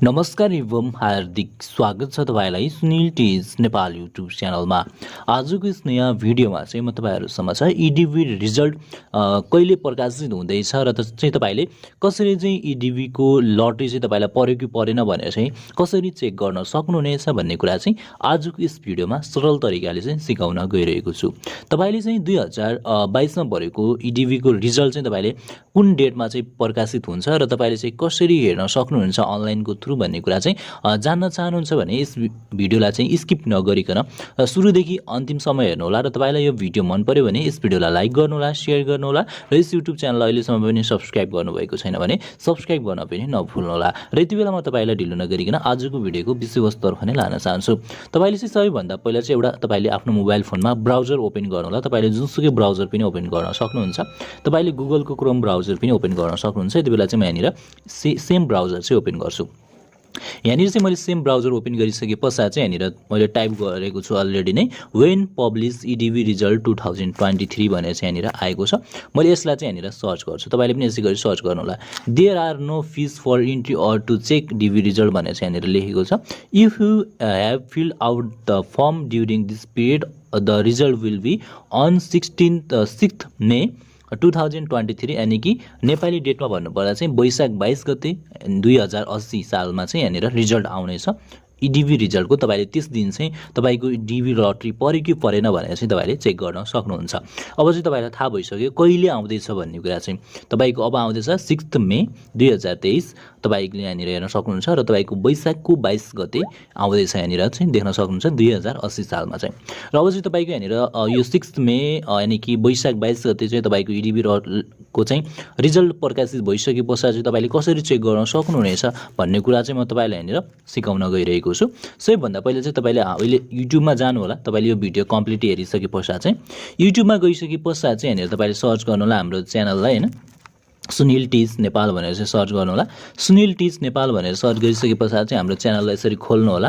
नमस्कार एवं हार्दिक स्वागत छ तपाईलाई सुनिल टीच नेपाल युट्युब च्यानलमा। आजको यस नयाँ भिडियोमा चाहिँ म तपाईहरु समक्ष एडीबी रिजल्ट कहिले प्रकाशित हुँदैछ र चाहिँ तपाईले कसरी चाहिँ एडीबी को लटरी चाहिँ तपाईलाई पर्यो कि परेन भनेर चाहिँ कसरी चेक गर्न सक्नुहुनेछ भन्ने कुरा चाहिँ आजको यस भिडियोमा सरल तरिकाले चाहिँ सिकाउन गइरहेको छु। तपाईले चाहिँ 2022 मा भरेको एडीबी को रिजल्ट चाहिँ तपाईले कुन डेटमा चाहिँ प्रकाशित हुन्छ र तपाईले चाहिँ कसरी हेर्न सक्नुहुन्छ अनलाइन को थ्रु भन्ने कुरा चाहिँ जान्न चाहनुहुन्छ भने यस भिडियोलाई चाहिँ स्किप नगरिकन सुरुदेखि अन्तिमसम्म हेर्नु होला र तपाईलाई यो भिडियो मन पर्यो भने यस भिडियोलाई लाइक गर्नु होला, शेयर गर्नु होला र यस युट्युब च्यानललाई अहिलेसम्म पनि सब्स्क्राइब गर्नुभएको छैन भने सब्स्क्राइब गर्न पनि नभुल्नु होला। र यति बेला म तपाईलाई ढिलो नगरिकन आजको भिडियोको विषयवस्तुतर्फ नै लान चाहन्छु। तपाईले चाहिँ सबैभन्दा पहिला चाहिँ एउटा तपाईले आफ्नो मोबाइल फोनमा ब्राउजर ओपन गर्नु होला। तपाईले जुनसुकै ब्राउजर पनि ओपन गर्न सक्नुहुन्छ। तपाईले गुगलको क्रोम ब्राउजर पनि ओपन गर्न सक्नुहुन्छ। यति बेला चाहिँ म यहाँनिर सेम ब्राउजर चाहिँ ओपन गर्छु। यहाँनिर चाहिँ मैले सेम ब्राउजर ओपन गरिसके पश्चात चाहिँ यहाँनिर मैले टाइप गरेको छु अलरेडी नै व्हेन पब्लिश एडीबी रिजल्ट 2023 भनेर चाहिँ यहाँनिर आएको छ। मैले यसलाई चाहिँ यहाँनिर सर्च गर्छु। तपाईले पनि यसै गरी सर्च गर्नु होला। There are no fees for entry or to check ADB result भनेर चाहिँ यहाँनिर लेखेको छ। If you have filled out the form during this period the result will be on 6 May 2023 यानी कि नेपाली डेटमा भन्नुपर्दा चाहिँ वैशाख 22 गते 2080 सालमा चाहिँ यहाँनिर रिजल्ट आउनेछ। एडीबी रिजल्टको तपाईले त्यस दिन चाहिँ तपाईको एडीबी लटरी पर्यो कि परेन भनेर चाहिँ तपाईले चेक गर्न सक्नुहुन्छ। अब चाहिँ तपाईलाई थाहा भइसक्यो कहिले आउँदैछ भन्ने कुरा चाहिँ। तपाईको अब आउँदैछ 6 मे 2023 तपाईले यहाँनिर हेर्न सक्नुहुन्छ र तपाईको वैशाखको 22 गते आउँदैछ यहाँनिर चाहिँ देख्न सक्नुहुन्छ 2080 सालमा चाहिँ। र अब चाहिँ तपाईको यहाँनिर यो 6 मे यानी कि वैशाख 22 गते चाहिँ तपाईको एडीबी को चाहिँ रिजल्ट प्रकाशित भइसके पश्चात चाहिँ तपाईले कसरी चेक गर्न सक्नुहुनेछ भन्ने कुरा चाहिँ म तपाईलाई यहाँनिर सिकाउन गइरहेको छु। सबैभन्दा पहिले चाहिँ तपाईले अहिले युट्युबमा जानु होला। तपाईले यो भिडियो कम्प्लिट हेरिसके पश्चात चाहिँ युट्युबमा गइसके पश्चात चाहिँ यहाँनिर तपाईले सर्च गर्नु होला हाम्रो च्यानललाई हैन सुनिल टीच नेपाल भनेर चाहिँ सर्च गर्नु होला। सुनिल टीच नेपाल भनेर सर्च गरिसके पश्चात चाहिँ हाम्रो च्यानललाई यसरी खोल्नु होला।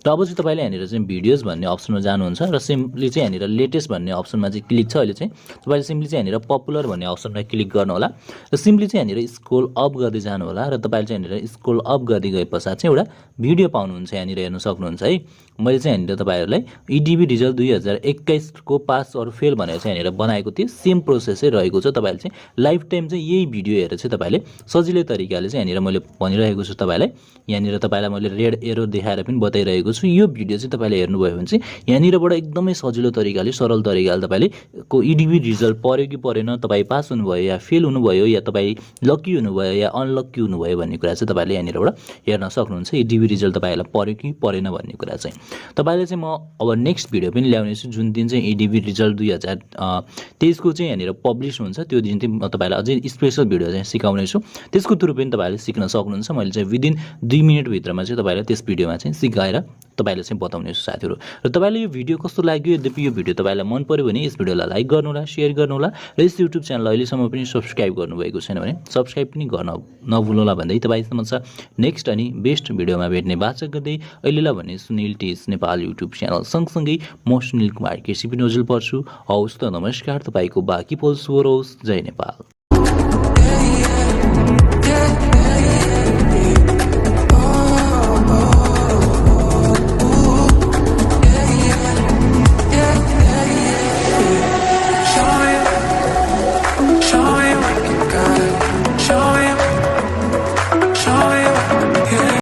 र अब चाहिँ तपाईले यहाँनिर चाहिँ भिडियोज भन्ने अप्सनमा जानुहुन्छ र सिम्पली चाहिँ यहाँनिर लेटेस्ट भन्ने अप्सनमा चाहिँ क्लिक छ। अहिले चाहिँ तपाईले सिम्पली चाहिँ यहाँनिर पपुलर भन्ने अप्सनमा क्लिक गर्नु होला र सिम्पली चाहिँ यहाँनिर स्क्रोल अप गर्दै जानु होला र तपाईले चाहिँ यहाँनिर स्क्रोल अप गर्दै गए पश्चात चाहिँ एउटा भिडियो पाउनुहुन्छ। यहाँनिर हेर्न सक्नुहुन्छ है। मैले चाहिँ यहाँनिर तपाईहरुलाई एडीबी रिजल्ट 2021 को पास और फेल भनेर चाहिँ यहाँनिर बनाएको थिएँ। सेम प्रोसेसै रहेको छ। तपाईले चाहिँ लाइफ टाइम चाहिँ यही भिडियो हेरेर चाहिँ तपाईले सजिलै तरिकाले चाहिँ यहाँनिर मैले भनिरहेको छु तपाईलाई। यहाँनिर तपाईलाई मैले रेड एरो देखाएर पनि बताइरहेको छु। यो भिडियो चाहिँ तपाईले हेर्नुभयो भने चाहिँ यहाँनिरबाट एकदमै सजिलो तरिकाले सरल तरिकाले तपाईले को एडीबी रिजल्ट पर्यो कि परेन, तपाई पास हुनुभयो या फेल हुनुभयो या तपाई लकी हुनुभयो या अनलकी हुनुभयो भन्ने कुरा चाहिँ तपाईले यहाँनिरबाट हेर्न सक्नुहुन्छ। एडीबी रिजल्ट तपाईलाई पर्यो कि परेन भन्ने कुरा चाहिँ। तपाईले चाहिँ म अब नेक्स्ट भिडियो पनि ल्याउने छु जुन दिन चाहिँ एडीबी रिजल्ट 2023 को चाहिँ यहाँनिर पब्लिश हुन्छ। त्यो दिन चाहिँ म तपाईलाई अझै स्पेशल भिडियो चाहिँ सिकाउने छु। त्यसको थ्रु पनि तपाईले सिक्न सक्नुहुन्छ। मैले चाहिँ विदिन 2 मिनेट भित्रमा चाहिँ तपाईलाई त्यस भिडियोमा चाहिँ सिकाएर तपाईलाई चाहिँ बताउने छु साथीहरु। र तपाईले यो भिडियो कस्तो लाग्यो, यद्यपि यो भिडियो तपाईलाई मन पर्यो भने यस भिडियोलाई लाइक गर्नु होला, शेयर गर्नु होला र यस युट्युब च्यानललाई अहिलेसम्म पनि सब्स्क्राइब गर्नुभएको छैन भने सब्स्क्राइब पनि गर्न नभुल्नु होला भन्दै तपाईसँग छ नेक्स्ट अनि बेस्ट भिडियोमा भेट्ने बाचा गर्दै अहिलेलाई भने Sunil teach Nepal YouTube channel सँगसँगै म सुनिल कुमार केसी पनि नोजल पर्छु। हौस् त नमस्कार। तपाईको बाँकी पल शुभ रहोस्। जय नेपाल।